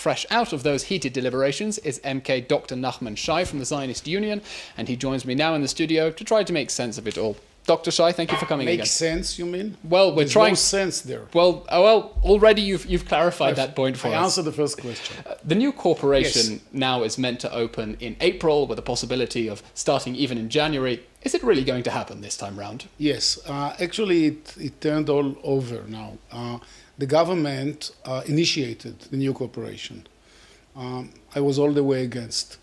fresh out of those heated deliberations is MK Dr. Nachman Shai from the Zionist Union, and he joins me now in the studio to try to make sense of it all. Dr. Shai, thank you for coming again. Make sense, you mean? Well, There's no sense there. Well, already you've clarified that point for us. I answered the first question. The new corporation now is meant to open in April with a possibility of starting even in January. Is it really going to happen this time round? Yes. Actually, it turned all over now. The government initiated the new corporation. I was all the way against.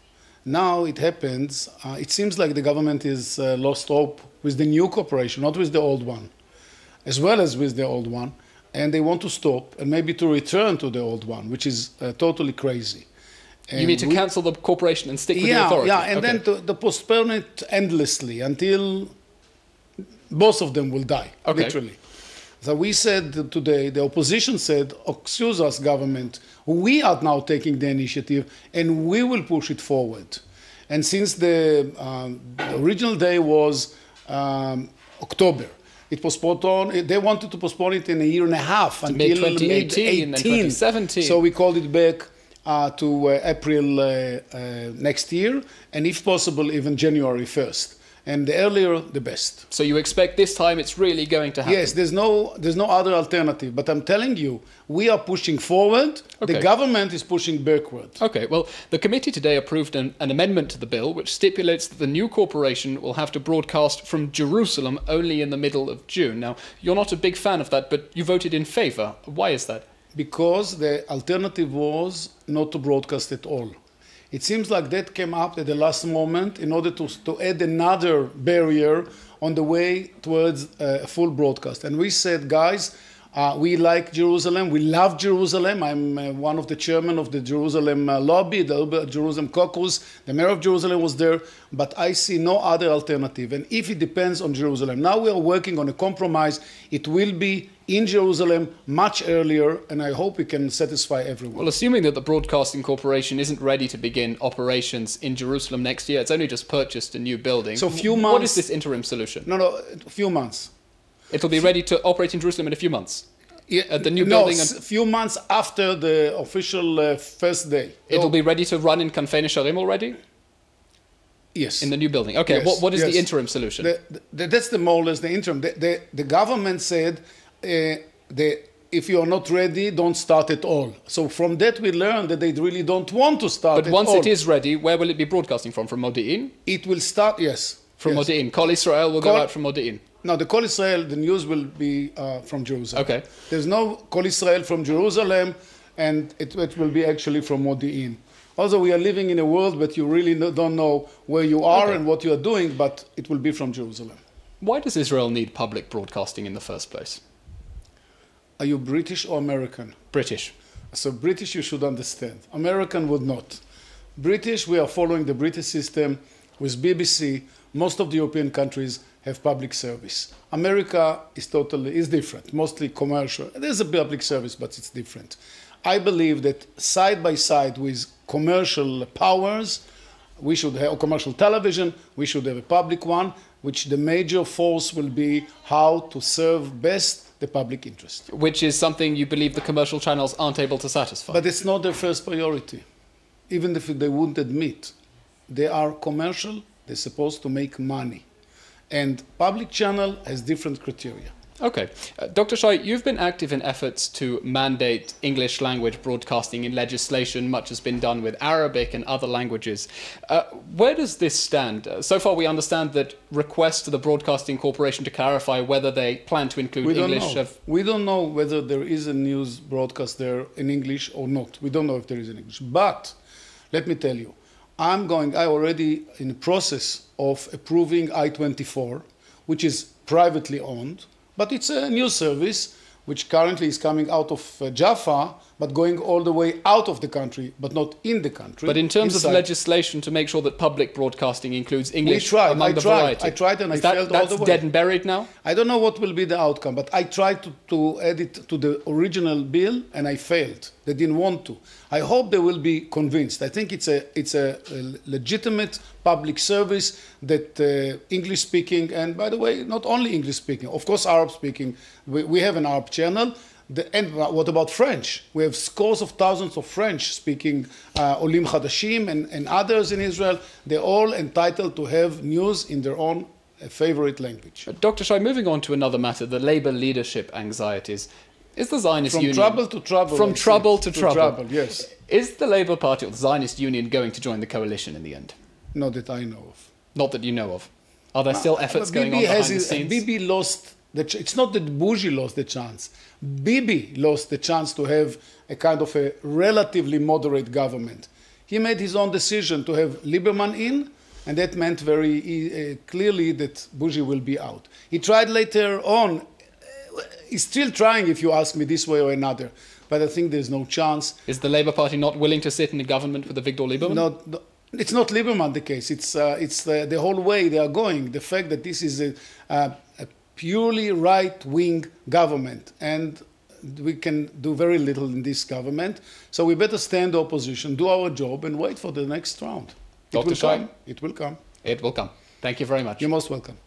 Now it happens, it seems like the government is lost hope with the new corporation, not with the old one, as well as with the old one, and they want to stop and maybe to return to the old one, which is totally crazy. And you mean to cancel the corporation and stick with the authority? Yeah, and then to postpone it endlessly until both of them will die, literally. So we said today, the opposition said, excuse us, government, we are now taking the initiative and we will push it forward. And since the original day was October, it postponed on, they wanted to postpone it in a year and a half until mid-2018 and then 2017. So we called it back to April next year, and if possible, even January 1st. And the earlier, the best. So you expect this time it's really going to happen? Yes, there's no other alternative. But I'm telling you, we are pushing forward. Okay. The government is pushing backward. Okay, well, the committee today approved an amendment to the bill which stipulates that the new corporation will have to broadcast from Jerusalem only in the middle of June. Now, you're not a big fan of that, but you voted in favor. Why is that? Because the alternative was not to broadcast at all. It seems like that came up at the last moment in order to add another barrier on the way towards a full broadcast. And we said, guys, we like Jerusalem. We love Jerusalem. I'm one of the chairmen of the Jerusalem lobby, the Jerusalem caucus. The mayor of Jerusalem was there. But I see no other alternative. And if it depends on Jerusalem, now we are working on a compromise. It will be in Jerusalem much earlier, and I hope we can satisfy everyone. Well, assuming that the Broadcasting Corporation isn't ready to begin operations in Jerusalem next year, it's only just purchased a new building. So few months. What is this interim solution? No, a few months. It'll be ready to operate in Jerusalem in a few months? Yeah, the new building? No, a few months after the official first day. It'll be ready to run in Kanfei Nesharim already? Yes. In the new building. Okay, yes, what is the interim solution? That's the more or less the interim. The government said, if you are not ready, don't start at all. So from that we learned that they really don't want to start at all. But once it is ready, where will it be broadcasting from? From Modi'in? It will start, yes. From Modi'in. Kol Israel will go out from Modi'in. No, the Kol Israel, the news will be from Jerusalem. Okay. There's no Kol Israel from Jerusalem, and it will be actually from Modi'in. Also, we are living in a world that you really don't know where you are and what you are doing, but it will be from Jerusalem. Why does Israel need public broadcasting in the first place? Are you British or American? British. So British you should understand. American would not. British, we are following the British system with BBC. Most of the European countries have public service. America is different, mostly commercial. There's a public service, but it's different. I believe that side by side with commercial powers, we should have a commercial television, we should have a public one, which the major force will be how to serve best the public interest. Which is something you believe the commercial channels aren't able to satisfy? But it's not their first priority, even if they wouldn't admit. They are commercial, they're supposed to make money. And public channel has different criteria. Okay. Dr. Shai, you've been active in efforts to mandate English language broadcasting in legislation. Much has been done with Arabic and other languages. Where does this stand? So far we understand that requests to the Broadcasting Corporation to clarify whether they plan to include English. We don't know whether there is a news broadcast there in English or not. We don't know if there is in English. But let me tell you, I already in the process of approving I-24, which is privately owned, but it's a news service which currently is coming out of Jaffa, but going all the way out of the country, but not in the country. But in terms of legislation to make sure that public broadcasting includes English among the variety. I tried and I failed all the way. That's dead and buried now? I don't know what will be the outcome, but I tried to add it to the original bill and I failed. They didn't want to. I hope they will be convinced. I think it's a legitimate public service that English speaking, and by the way, not only English speaking, of course Arab speaking, we have an Arab channel, And what about French? We have scores of thousands of French-speaking Olim Chadashim and others in Israel. They're all entitled to have news in their own favorite language. Dr. Shai, moving on to another matter, the labor leadership anxieties. Is the Zionist Union... From trouble to trouble. From trouble to trouble. Yes. Is the Labour Party or the Zionist Union going to join the coalition in the end? Not that I know of. Not that you know of. Are there still efforts going on behind the scenes? Bibi lost... It's not that Bougie lost the chance. Bibi lost the chance to have a kind of a relatively moderate government. He made his own decision to have Lieberman in, and that meant very clearly that Bougie will be out. He tried later on. He's still trying, if you ask me, this way or another. But I think there's no chance. Is the Labour Party not willing to sit in a government with Victor Lieberman? No, it's not Lieberman the case. It's the whole way they are going. The fact that this is a purely right-wing government, and we can do very little in this government. So we better stand the opposition, do our job, and wait for the next round. Dr. Shai? It will come. It will come. Thank you very much. You're most welcome.